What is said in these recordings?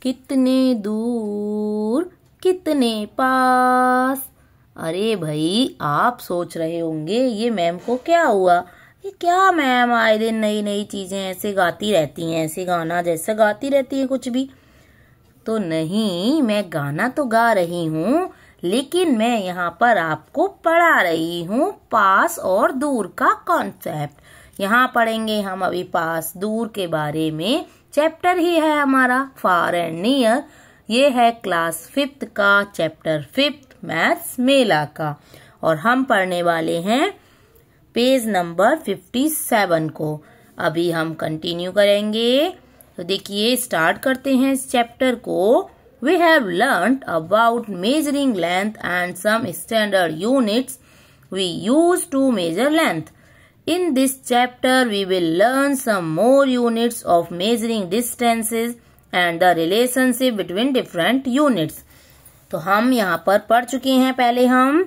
कितने दूर कितने पास। अरे भाई, आप सोच रहे होंगे ये मैम को क्या हुआ, ये क्या मैम आए दिन नई नई चीजें ऐसे गाती रहती हैं, ऐसे गाना जैसा गाती रहती है कुछ भी। तो नहीं, मैं गाना तो गा रही हूँ, लेकिन मैं यहाँ पर आपको पढ़ा रही हूँ पास और दूर का कॉन्सेप्ट। यहाँ पढ़ेंगे हम अभी पास दूर के बारे में। चैप्टर ही है हमारा फार एंड नियर। ये है क्लास 5th का चैप्टर 5th मैथ्स मेला का, और हम पढ़ने वाले हैं पेज नंबर 57 को। अभी हम कंटिन्यू करेंगे। तो देखिए, स्टार्ट करते हैं इस चैप्टर को। We have learnt about measuring length and some standard units we use to measure length. In this chapter, we will learn some more units of measuring distances and the relationship between different units. तो हम यहाँ पर पढ़ चुके हैं पहले हम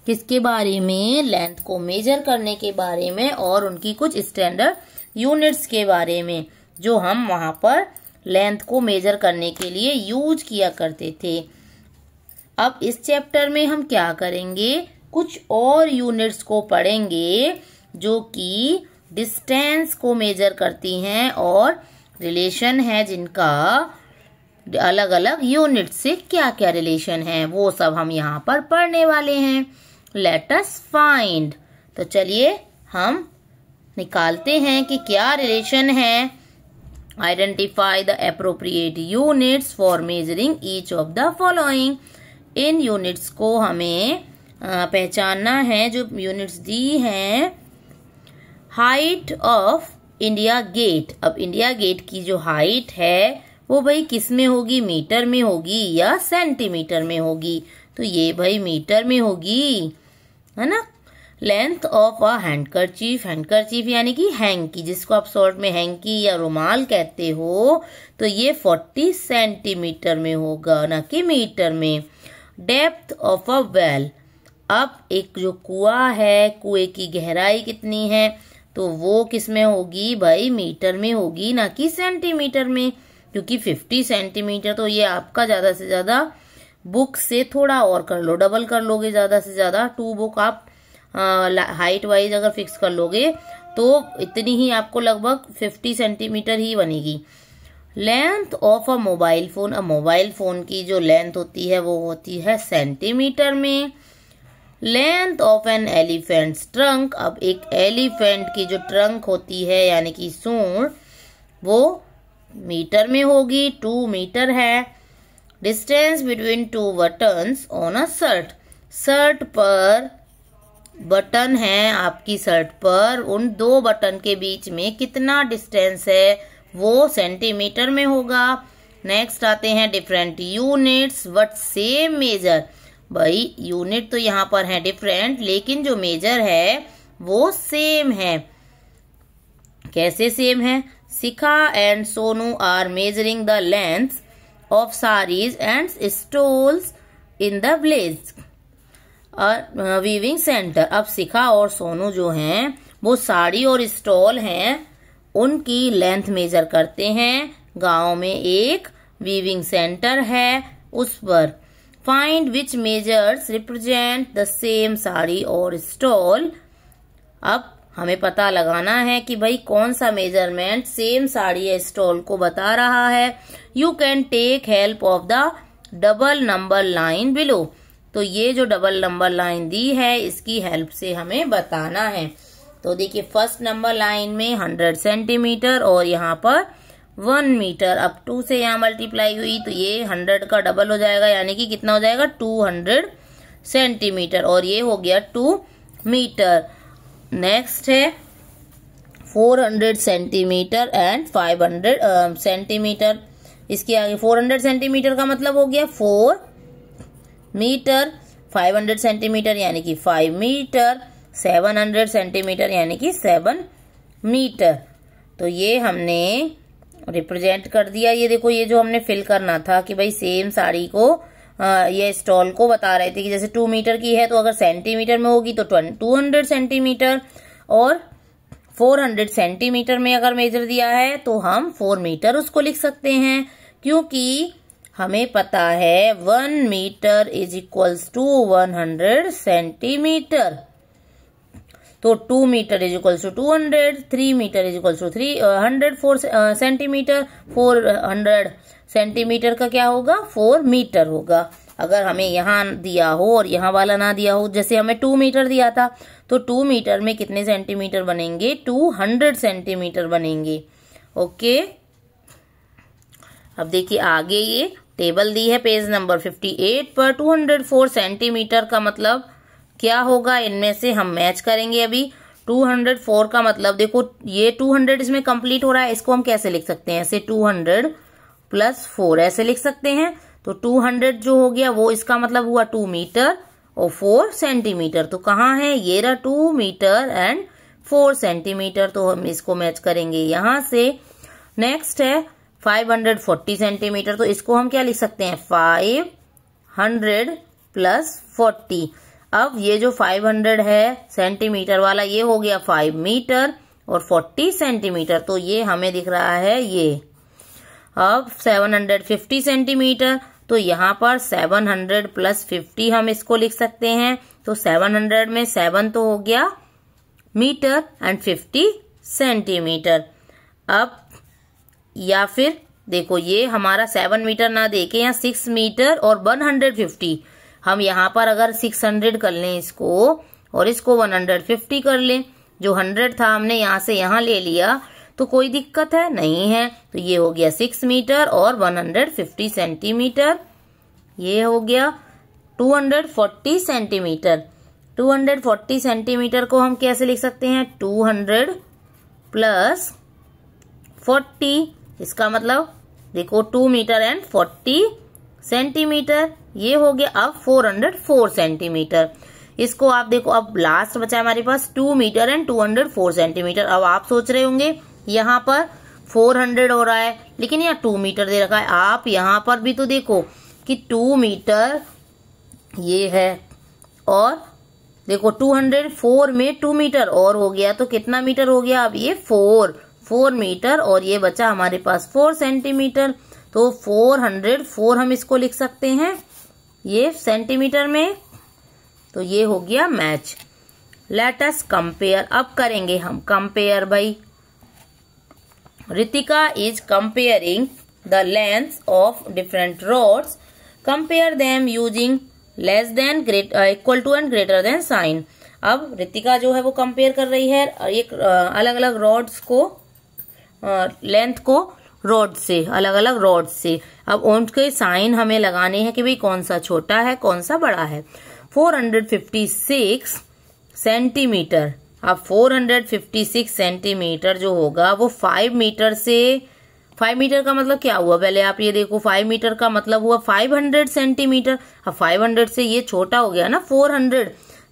किसके बारे में, लेंथ को मेजर करने के बारे में और उनकी कुछ स्टैंडर्ड यूनिट्स के बारे में, जो हम वहाँ पर लेंथ को मेजर करने के लिए यूज किया करते थे। अब इस चैप्टर में हम क्या करेंगे, कुछ और यूनिट्स को पढ़ेंगे जो कि डिस्टेंस को मेजर करती हैं और रिलेशन है जिनका अलग अलग यूनिट से क्या क्या रिलेशन है, वो सब हम यहाँ पर पढ़ने वाले हैं। Let us find. तो चलिए हम निकालते हैं कि क्या रिलेशन है। Identify the appropriate units for measuring each of the following. In units को हमें पहचानना है। जो यूनिट्स दी हैं, हाइट ऑफ इंडिया गेट। अब इंडिया गेट की जो हाइट है वो भाई किस में होगी, मीटर में होगी या सेंटीमीटर में होगी? तो ये भाई मीटर में होगी, है ना। Length of a handkerchief, handkerchief यानी कि हैंकी, जिसको आप शॉर्ट में हैंकी या रुमाल कहते हो, तो ये 40 सेंटीमीटर में होगा, ना कि मीटर में। Depth of a well. अब एक जो कुआं है, कुएं की गहराई कितनी है, तो वो किस में होगी भाई, मीटर में होगी, ना कि सेंटीमीटर में, क्योंकि 50 सेंटीमीटर तो ये आपका ज्यादा से ज्यादा बुक से थोड़ा और कर लो, डबल कर लोगे ज्यादा से ज्यादा। 2 बुक आप हाइट वाइज अगर फिक्स कर लोगे तो इतनी ही आपको लगभग 50 सेंटीमीटर ही बनेगी। Length of a mobile phone. Mobile phone की जो लेंथ होती है वो होती है सेंटीमीटर में। Length of an elephant trunk. अब एक एलिफेंट की जो ट्रंक होती है यानी कि सूंड, वो मीटर में होगी, 2 मीटर है। Distance between 2 buttons on a shirt. Shirt पर बटन है आपकी शर्ट पर, उन 2 बटन के बीच में कितना डिस्टेंस है, वो सेंटीमीटर में होगा। नेक्स्ट आते हैं different units but same measure. भाई यूनिट तो यहाँ पर है डिफरेंट, लेकिन जो मेजर है वो सेम है। कैसे सेम है? Shikha and Sonu are measuring the length of saris and stoles in the village weaving centre. अब शिखा और सोनू जो हैं वो साड़ी और स्टॉल हैं, उनकी लेंथ मेजर करते हैं। गांव में एक वीविंग सेंटर है, उस पर। Find which measures represent the same sari और स्टॉल। अब हमें पता लगाना है कि भाई कौन सा मेजरमेंट सेम साड़ी या स्टॉल को बता रहा है। You can take help of the double number line below. तो ये जो डबल नंबर लाइन दी है इसकी हेल्प से हमें बताना है। तो देखिए, फर्स्ट नंबर लाइन में 100 सेंटीमीटर और यहाँ पर 1 मीटर। अब 2 से यहाँ मल्टीप्लाई हुई तो ये 100 का डबल हो जाएगा, यानी कि कितना हो जाएगा, 200 सेंटीमीटर, और ये हो गया 2 मीटर। नेक्स्ट है 400 सेंटीमीटर एंड 500 सेंटीमीटर। इसके आगे 400 सेंटीमीटर का मतलब हो गया 4 मीटर, 500 सेंटीमीटर यानी कि 5 मीटर, 700 सेंटीमीटर यानी कि 7 मीटर। तो ये हमने रिप्रेजेंट कर दिया। ये देखो, ये जो हमने फिल करना था कि भाई सेम साड़ी को ये स्टॉल को बता रहे थे कि जैसे 2 मीटर की है तो अगर सेंटीमीटर में होगी तो 200 सेंटीमीटर, और 400 सेंटीमीटर में अगर मेजर दिया है तो हम 4 मीटर उसको लिख सकते हैं, क्योंकि हमें पता है 1 metre is equals to 100 centimetre. तो 2 metre is equals to 200, 3 metre is equals to 300, 4 centimetre, 400 centimetre का क्या होगा 4 मीटर होगा। अगर हमें यहाँ दिया हो और यहाँ वाला ना दिया हो, जैसे हमें 2 मीटर दिया था, तो 2 मीटर में कितने सेंटीमीटर बनेंगे 200 सेंटीमीटर बनेंगे। ओके, अब देखिए आगे ये टेबल दी है पेज नंबर 58 पर। 204 सेंटीमीटर का मतलब क्या होगा, इनमें से हम मैच करेंगे। अभी 204 का मतलब देखो ये 200 इसमें कंप्लीट हो रहा है, इसको हम कैसे लिख सकते हैं, ऐसे 200 प्लस 4 ऐसे लिख सकते हैं। तो 200 जो हो गया वो इसका मतलब हुआ 2 मीटर और 4 सेंटीमीटर। तो कहाँ है, ये रहा 2 मीटर एंड 4 सेंटीमीटर। तो हम इसको मैच करेंगे यहाँ से। नेक्स्ट है 540 सेंटीमीटर, तो इसको हम क्या लिख सकते हैं 500 प्लस 40। अब ये जो 500 है सेंटीमीटर वाला ये हो गया 5 मीटर और 40 सेंटीमीटर, तो ये हमें दिख रहा है ये। अब 750 सेंटीमीटर, तो यहाँ पर 700 प्लस 50 हम इसको लिख सकते हैं। तो 700 में 7 तो हो गया मीटर एंड 50 सेंटीमीटर। अब या फिर देखो ये हमारा 7 मीटर ना देके यहाँ 6 मीटर और 150, हम यहाँ पर अगर 600 कर लें इसको और इसको 150 कर लें, जो 100 था हमने यहाँ से यहाँ ले लिया, तो कोई दिक्कत है नहीं है। तो ये हो गया 6 मीटर और 150 सेंटीमीटर, ये हो गया 240 सेंटीमीटर। 240 सेंटीमीटर को हम कैसे लिख सकते हैं 200 प्लस 40, इसका मतलब देखो 2 मीटर एंड 40 सेंटीमीटर, ये हो गया अब 404 सेंटीमीटर। इसको आप देखो, अब लास्ट बचा हमारे पास 2 मीटर एंड 204 सेंटीमीटर। अब आप सोच रहे होंगे यहाँ पर 400 हो रहा है लेकिन यहाँ 2 मीटर दे रखा है। आप यहाँ पर भी तो देखो कि 2 मीटर ये है और देखो 204 में 2 मीटर और हो गया, तो कितना मीटर हो गया, अब ये 4 मीटर और ये बचा हमारे पास 4 सेंटीमीटर। तो 404 हम इसको लिख सकते हैं ये सेंटीमीटर में। तो ये हो गया मैच। लेट अस कंपेयर, अब करेंगे हम कंपेयर भाई। Ritika is comparing the length of different rods, compare them using less than equal to and greater than sign. अब रितिका जो है वो कंपेयर कर रही है एक अलग अलग रॉड्स को, लेंथ को रॉड से, अलग अलग रॉड से। अब उनके साइन हमें लगाने हैं कि भाई कौन सा छोटा है कौन सा बड़ा है। 456 सेंटीमीटर, अब 456 सेंटीमीटर जो होगा वो 5 मीटर से, 5 मीटर का मतलब क्या हुआ, पहले आप ये देखो 5 मीटर का मतलब हुआ 500 सेंटीमीटर। अब 500 से ये छोटा हो गया ना 400,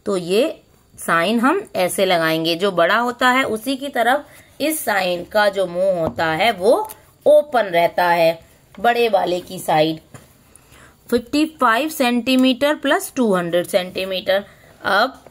तो ये साइन हम ऐसे लगाएंगे, जो बड़ा होता है उसी की तरफ इस साइन का जो मुंह होता है वो ओपन रहता है, बड़े वाले की साइड। 55 centimetre plus 200 centimetre. अब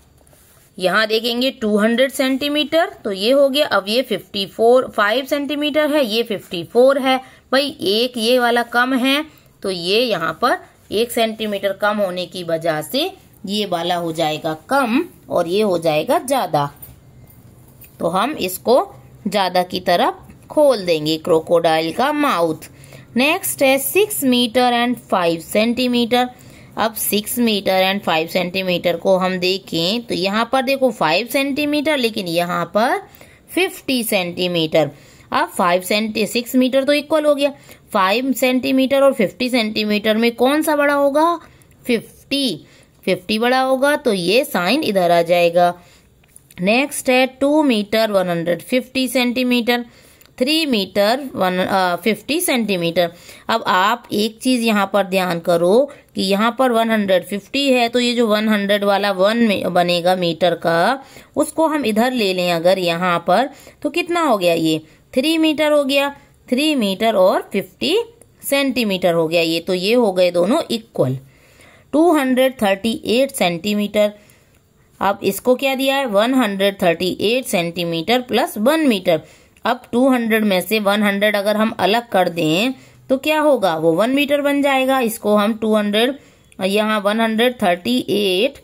यहाँ देखेंगे 200 सेंटीमीटर, तो ये हो गया। अब ये 5 सेंटीमीटर है, ये 54 है भाई, एक ये वाला कम है, तो ये यहाँ पर 1 सेंटीमीटर कम होने की वजह से ये वाला हो जाएगा कम और ये हो जाएगा ज्यादा। तो हम इसको ज्यादा की तरफ खोल देंगे क्रोकोडाइल का माउथ। नेक्स्ट है 6 मीटर एंड 5 सेंटीमीटर। अब 6 मीटर एंड 5 सेंटीमीटर को हम देखें तो यहाँ पर देखो 5 सेंटीमीटर, लेकिन यहाँ पर 50 सेंटीमीटर। अब 6 मीटर तो इक्वल हो गया, 5 सेंटीमीटर और 50 सेंटीमीटर में कौन सा बड़ा होगा, 50 बड़ा होगा, तो ये साइन इधर आ जाएगा। नेक्स्ट है 2 मीटर 150 सेंटीमीटर, 3 मीटर 50 सेंटीमीटर। अब आप एक चीज यहाँ पर ध्यान करो कि यहाँ पर 150 है, तो ये जो 100 वाला 1 में बनेगा मीटर का, उसको हम इधर ले लें अगर यहाँ पर, तो कितना हो गया, ये 3 मीटर हो गया। 3 मीटर और 50 सेंटीमीटर हो गया ये, तो ये हो गए दोनों इक्वल। 238 सेंटीमीटर। अब इसको क्या दिया है, 138 सेंटीमीटर प्लस 1 मीटर। अब 200 में से 100 अगर हम अलग कर दें तो क्या होगा, वो 1 मीटर बन जाएगा। इसको हम 200 यहाँ 138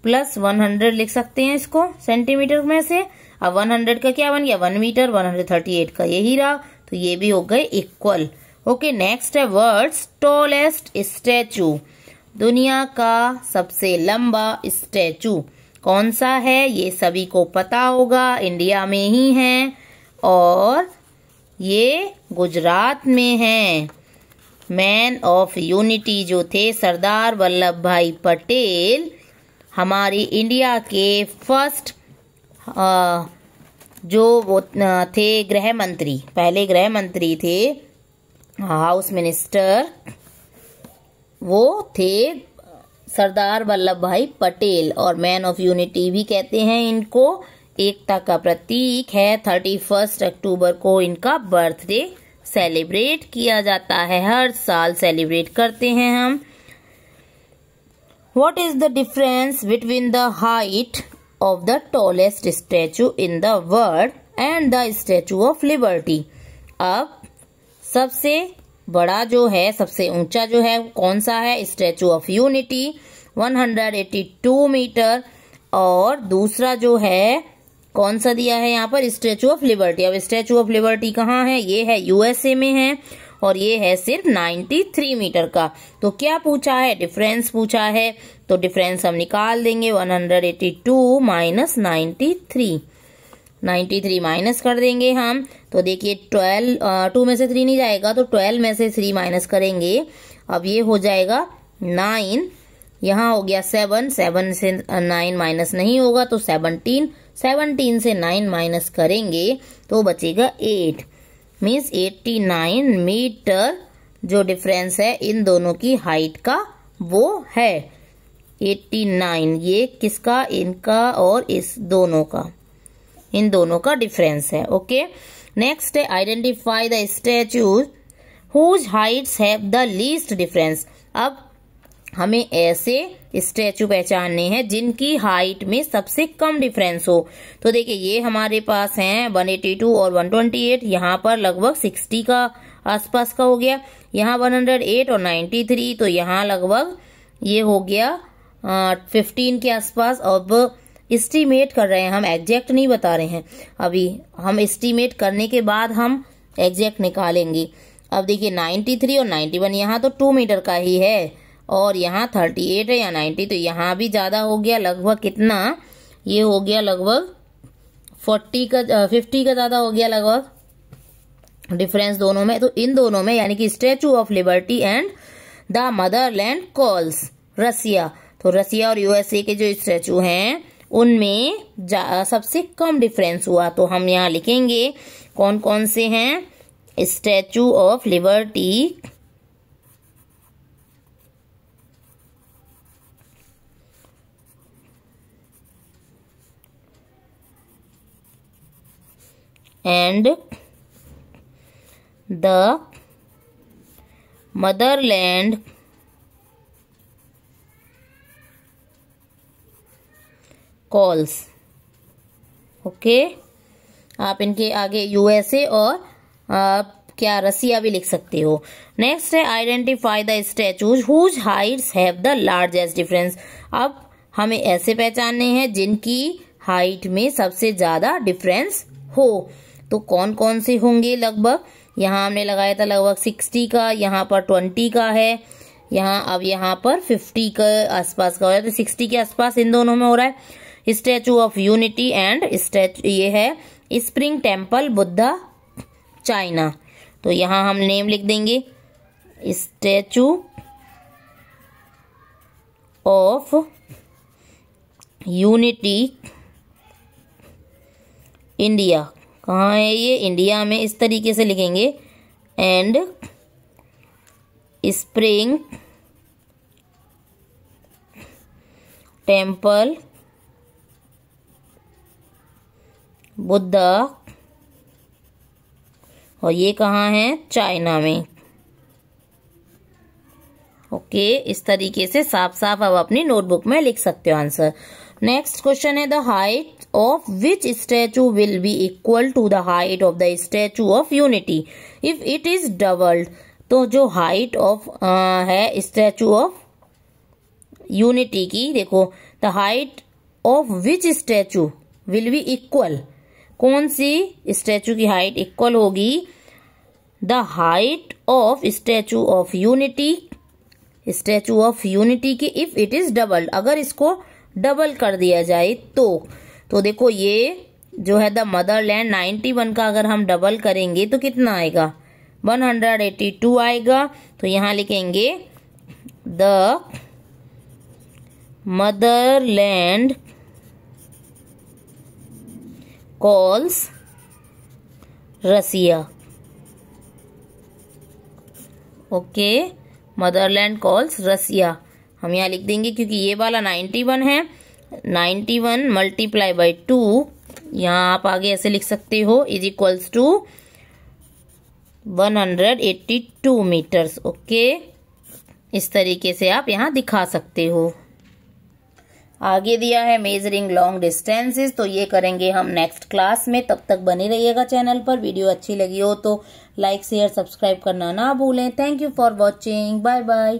प्लस 100 लिख सकते हैं इसको सेंटीमीटर में से। अब 100 का क्या बन गया, 1 मीटर, 138 का यही रहा, तो ये भी हो गए इक्वल। ओके, नेक्स्ट है वर्ड्स टॉलेस्ट स्टैचू। दुनिया का सबसे लंबा स्टैचू कौन सा है, ये सभी को पता होगा, इंडिया में ही है और ये गुजरात में है। मैन ऑफ यूनिटी जो थे सरदार वल्लभ भाई पटेल, हमारे इंडिया के फर्स्ट जो वो थे गृह मंत्री, पहले गृह मंत्री थे, हाउस मिनिस्टर, वो थे सरदार वल्लभ भाई पटेल। और मैन ऑफ यूनिटी भी कहते हैं इनको, एकता का प्रतीक है। 31 अक्टूबर को इनका बर्थडे सेलिब्रेट किया जाता है, हर साल सेलिब्रेट करते हैं हम। What is the difference between the height of the tallest statue in the world and the Statue of Liberty? अब सबसे बड़ा जो है, सबसे ऊंचा जो है कौन सा है, स्टैचू ऑफ यूनिटी 182 मीटर, और दूसरा जो है कौन सा दिया है यहाँ पर, स्टैचू ऑफ लिबर्टी। अब स्टैचू ऑफ लिबर्टी कहाँ है, ये है यूएसए में है और ये है सिर्फ 93 मीटर का। तो क्या पूछा है, डिफरेंस पूछा है, तो डिफरेंस हम निकाल देंगे। 182 माइनस 93 माइनस कर देंगे हम, तो देखिए 2 में से 3 नहीं जाएगा, तो 12 में से 3 माइनस करेंगे। अब ये हो जाएगा 9, यहाँ हो गया 7 से 9 माइनस नहीं होगा तो 17 से 9 माइनस करेंगे तो बचेगा 8, मीन्स 89 मीटर जो डिफरेंस है इन दोनों की हाइट का वो है 89। ये किसका, इनका और इस दोनों का, इन दोनों का डिफरेंस है। ओके, नेक्स्ट है identify the statues whose heights have the least difference. अब हमें ऐसे स्टैचू पहचानने हैं जिनकी हाइट में सबसे कम डिफरेंस हो। तो देखिए ये हमारे पास हैं 182 और 128, यहाँ पर लगभग 60 का आसपास का हो गया, यहाँ 108 और 93, तो यहाँ लगभग ये हो गया 15 के आसपास। अब एस्टीमेट कर रहे हैं हम, एग्जैक्ट नहीं बता रहे हैं अभी, हम एस्टीमेट करने के बाद हम एग्जैक्ट निकालेंगे। अब देखिए 93 और 91, यहाँ तो 2 मीटर का ही है और यहाँ 38 है या 90, तो यहाँ भी ज्यादा हो गया, लगभग कितना, ये हो गया लगभग 50 का ज्यादा हो गया लगभग डिफरेंस दोनों में। तो इन दोनों में यानी कि Statue of Liberty and the Motherland Calls Russia, तो रसिया और यूएसए के जो स्टैचू हैं उनमें सबसे कम डिफरेंस हुआ। तो हम यहाँ लिखेंगे कौन कौन से हैं, statue of liberty and the motherland calls। Okay, आप इनके आगे यूएसए और क्या रसिया भी लिख सकते हो। नेक्स्ट है identify the statues whose heights have the largest difference. अब हमें ऐसे पहचानने हैं जिनकी हाइट में सबसे ज्यादा डिफरेंस हो। तो कौन कौन से होंगे, लगभग यहाँ हमने लगाया था लगभग 60 का, यहाँ पर 20 का है, अब यहाँ पर 50 के आसपास का हो रहा है, तो 60 के आसपास इन दोनों में हो रहा है। Statue of unity and statue ये है स्प्रिंग टेम्पल बुद्धा चाइना, तो यहाँ हम नेम लिख देंगे स्टैचू ऑफ यूनिटी इंडिया, कहाँ है ये, इंडिया में, इस तरीके से लिखेंगे, एंड स्प्रिंग टेम्पल बुद्धा, और ये कहाँ है, चाइना में। ओके, इस तरीके से साफ साफ आप अपनी नोटबुक में लिख सकते हो आंसर। नेक्स्ट क्वेश्चन है the height of which statue will be equal to the height of the statue of unity if it is doubled। तो जो हाइट ऑफ है स्टैचू ऑफ यूनिटी की, देखो the height of which statue will be equal, कौन सी statue की height equal होगी, the height of statute of unity, statue of unity की if it is doubled, अगर इसको डबल कर दिया जाए तो देखो ये जो है द मदरलैंड 91 का अगर हम डबल करेंगे तो कितना आएगा, 182 आएगा। तो यहां लिखेंगे the Motherland Calls Russia. Okay, Motherland Calls Russia हम यहाँ लिख देंगे क्योंकि ये वाला 91 है, 91 मल्टीप्लाई बाई 2, यहाँ आप आगे ऐसे लिख सकते हो, is equals to 182 metres. Okay, इस तरीके से आप यहाँ दिखा सकते हो। आगे दिया है मेजरिंग लॉन्ग डिस्टेंसेस, तो ये करेंगे हम नेक्स्ट क्लास में। तब तक बने रहिएगा चैनल पर। वीडियो अच्छी लगी हो तो लाइक शेयर सब्सक्राइब करना ना भूलें। Thank you for watching, bye bye.